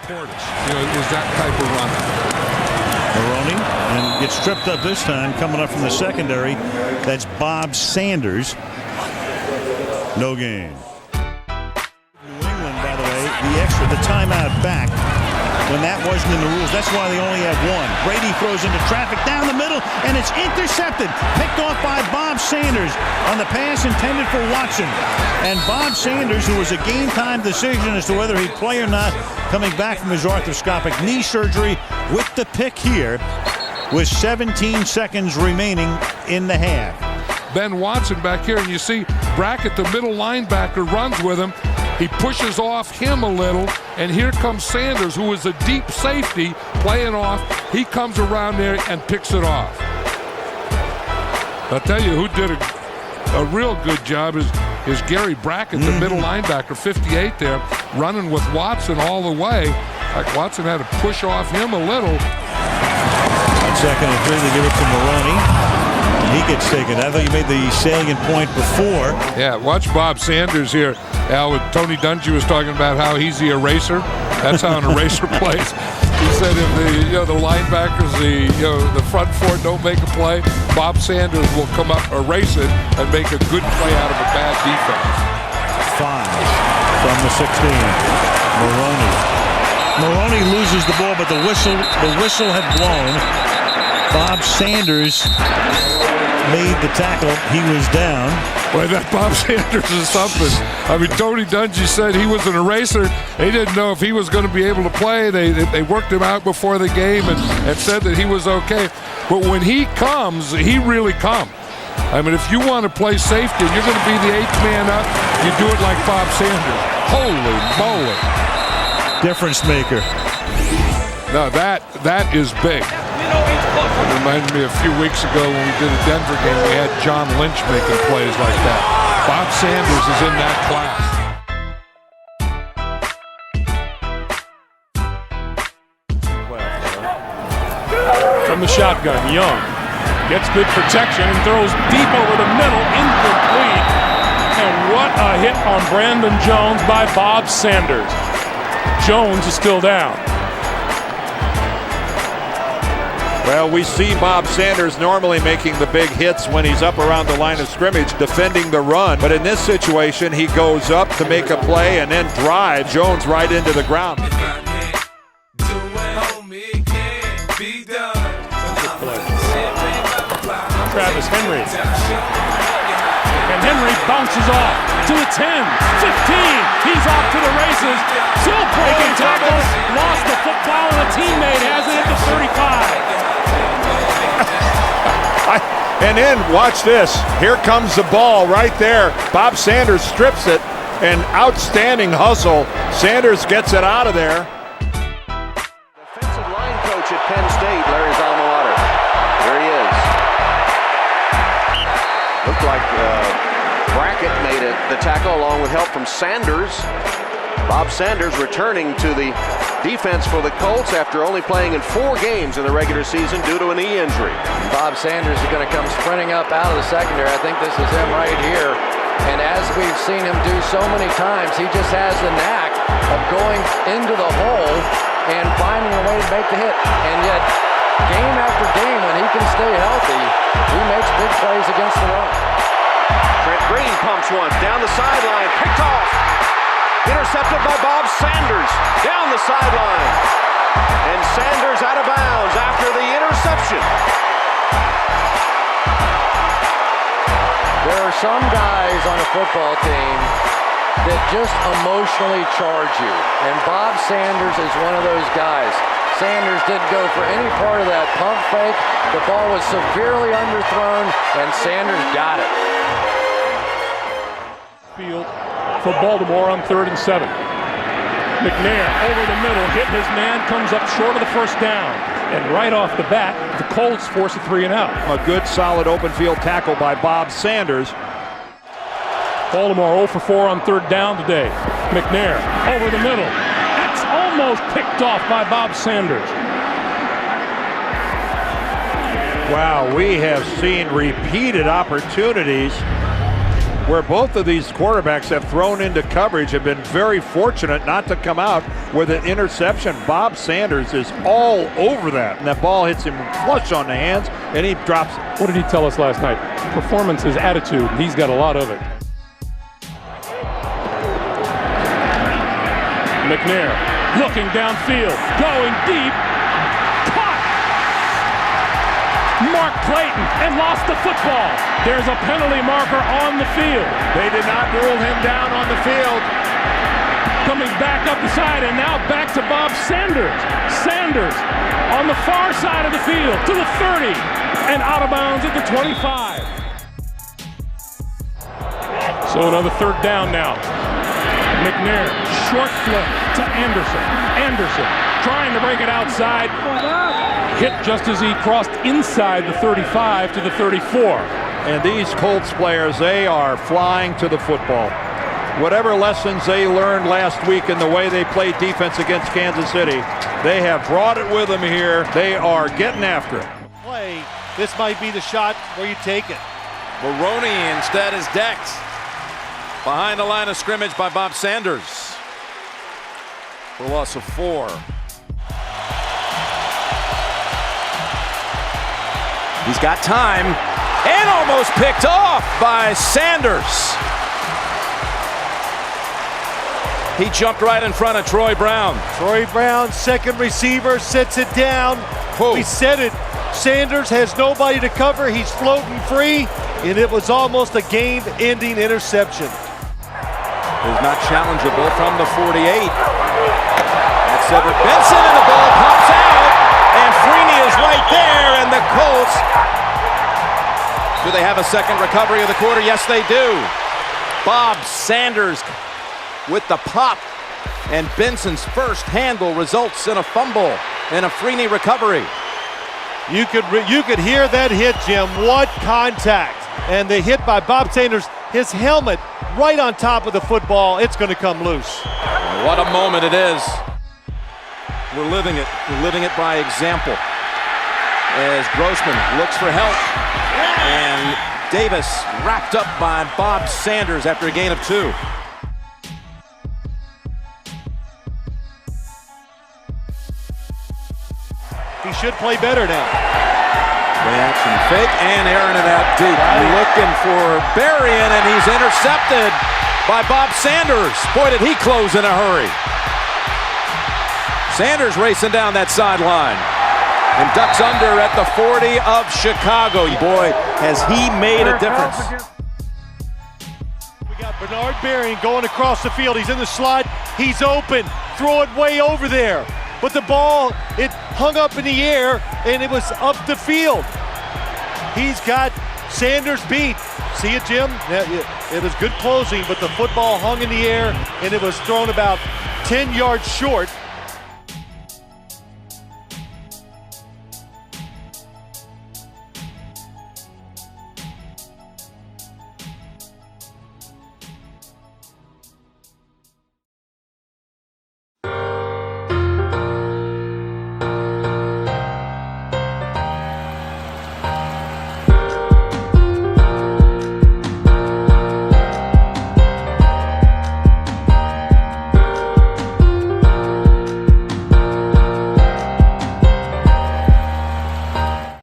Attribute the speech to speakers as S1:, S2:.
S1: Portis, is that type of runner.
S2: Maroney, and gets tripped up this time, coming up from the secondary. That's Bob Sanders. No gain. New England, by the way, the timeout back when that wasn't in the rules. That's why they only have one. Brady throws into traffic down the middle, and it's intercepted. Picked off by Bob Sanders on the pass intended for Watson. And Bob Sanders, who was a game-time decision as to whether he'd play or not, coming back from his arthroscopic knee surgery with the pick here with 17 seconds remaining in the half.
S1: Ben Watson back here, and you see Brackett, the middle linebacker, runs with him. He pushes off him a little, and here comes Sanders, who is a deep safety, playing off. He comes around there and picks it off. I'll tell you who did a real good job is Gary Brackett, the middle linebacker, 58 there, running with Watson all the way. Like Watson had to push off him a little.
S2: On 2nd and 3, they give it to Maroney. He gets taken. I thought you made the salient point before.
S1: Yeah, watch Bob Sanders here. Al, Tony Dungy was talking about how he's the eraser. That's how an eraser plays. He said if the linebackers, the front four don't make a play, Bob Sanders will come up, erase it, and make a good play out of a bad defense.
S2: 5 from the 16. Maroney loses the ball, but the whistle had blown. Bob Sanders made the tackle. He was down.
S1: Well, that Bob Sanders is something. I mean, Tony Dungy said he was an eraser. They didn't know if he was going to be able to play. They worked him out before the game and said that he was okay. But when he comes, he really comes. I mean, if you want to play safety and you're going to be the 8th man up, you do it like Bob Sanders. Holy moly.
S2: Difference maker.
S1: No, that is big. It reminded me a few weeks ago when we did a Denver game, we had John Lynch making plays like that. Bob Sanders is in that class.
S3: From the shotgun, Young gets good protection and throws deep over the middle, incomplete. And what a hit on Brandon Jones by Bob Sanders. Jones is still down.
S4: Well, we see Bob Sanders normally making the big hits when he's up around the line of scrimmage defending the run. But in this situation, he goes up to make a play and then drive Jones right into the ground.
S3: Travis Henry. And Henry bounces off to the 10, 15. He's off to the races. Still breaking tackles. Lost the football and a teammate has it at the 35.
S4: And then, watch this. Here comes the ball right there. Bob Sanders strips it. An outstanding hustle. Sanders gets it out of there.
S5: Defensive line coach at Penn State, Larry's alma mater. There he is. Looked like Brackett made the tackle along with help from Sanders. Bob Sanders returning to the defense for the Colts after only playing in 4 games in the regular season due to a knee injury.
S6: Bob Sanders is going to come sprinting up out of the secondary. I think this is him right here. And as we've seen him do so many times, he just has the knack of going into the hole and finding a way to make the hit. And yet, game after game, when he can stay healthy, he makes big plays against the run.
S5: Trent Green pumps one down the sideline, picked off. Intercepted by Bob Sanders down the sideline. And Sanders out of bounds after the interception.
S6: There are some guys on a football team that just emotionally charge you. And Bob Sanders is one of those guys. Sanders didn't go for any part of that pump fake. The ball was severely underthrown, and Sanders got it.
S3: Field for Baltimore on 3rd and 7. McNair over the middle, hit his man, comes up short of the first down. And right off the bat, the Colts force a 3 and out.
S4: A good, solid open field tackle by Bob Sanders.
S3: Baltimore 0 for 4 on 3rd down today. McNair over the middle. That's almost picked off by Bob Sanders.
S4: Wow, we have seen repeated opportunities where both of these quarterbacks have thrown into coverage, have been very fortunate not to come out with an interception. Bob Sanders is all over that, and that ball hits him flush on the hands, and he drops it.
S3: What did he tell us last night? Performance is attitude. He's got a lot of it. McNair looking downfield, going deep. Mark Clayton and lost the football. There's a penalty marker on the field.
S4: They did not rule him down on the field.
S3: Coming back up the side and now back to Bob Sanders. Sanders on the far side of the field to the 30 and out of bounds at the 25. So another third down now. McNair, short flip to Anderson. Anderson trying to break it outside. Hit just as he crossed inside the 35 to the 34.
S4: And these Colts players, they are flying to the football. Whatever lessons they learned last week in the way they played defense against Kansas City, they have brought it with them here. They are getting after it.
S7: Play. This might be the shot where you take it.
S8: Maroney instead is decked behind the line of scrimmage by Bob Sanders for a loss of 4. He's got time and almost picked off by Sanders. He jumped right in front of Troy Brown.
S7: Troy Brown, second receiver, sits it down.
S8: Whoa.
S7: We said it. Sanders has nobody to cover. He's floating free, and it was almost a game-ending interception.
S8: Is not challengeable from the 48. That's Everett Benson, and the ball pops out. And Freeney is right there, and the Colts. Do they have a second recovery of the quarter? Yes, they do. Bob Sanders with the pop, and Benson's first handle results in a fumble and a Freeney recovery.
S7: You could hear that hit, Jim. What contact. And the hit by Bob Sanders, his helmet right on top of the football. It's going to come loose.
S8: What a moment it is. We're living it. We're living it by example. As Grossman looks for help. And Davis wrapped up by Bob Sanders after a gain of 2.
S7: He should play better now.
S8: Play action fake and airing it out deep. Looking for Berrien, and he's intercepted by Bob Sanders. Boy, did he close in a hurry. Sanders racing down that sideline and ducks under at the 40 of Chicago. Boy, has he made a difference.
S7: We got Bernard Berrien going across the field. He's in the slot. He's open. Throw it way over there. But the ball, it hung up in the air, and it was up the field. He's got Sanders beat. See it, Jim? It was good closing, but the football hung in the air, and it was thrown about 10 yards short.